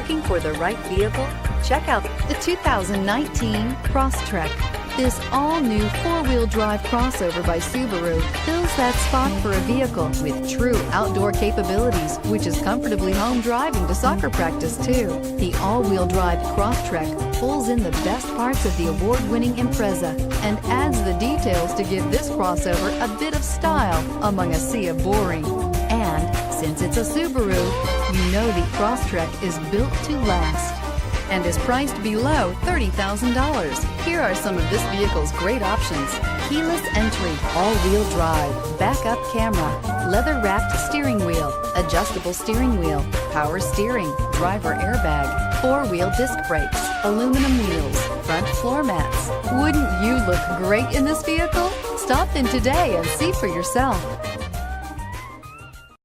Looking for the right vehicle? Check out The 2019 Crosstrek. This all-new four-wheel drive crossover by Subaru fills that spot for a vehicle with true outdoor capabilities, which is comfortably home driving to soccer practice too. The all-wheel drive Crosstrek pulls in the best parts of the award-winning Impreza and adds the details to give this crossover a bit of style among a sea of boring. And since it's a Subaru, you know the Crosstrek is built to last and is priced below $30,000. Here are some of this vehicle's great options: keyless entry, all-wheel drive, backup camera, leather-wrapped steering wheel, adjustable steering wheel, power steering, driver airbag, four-wheel disc brakes, aluminum wheels, front floor mats. Wouldn't you look great in this vehicle? Stop in today and see for yourself.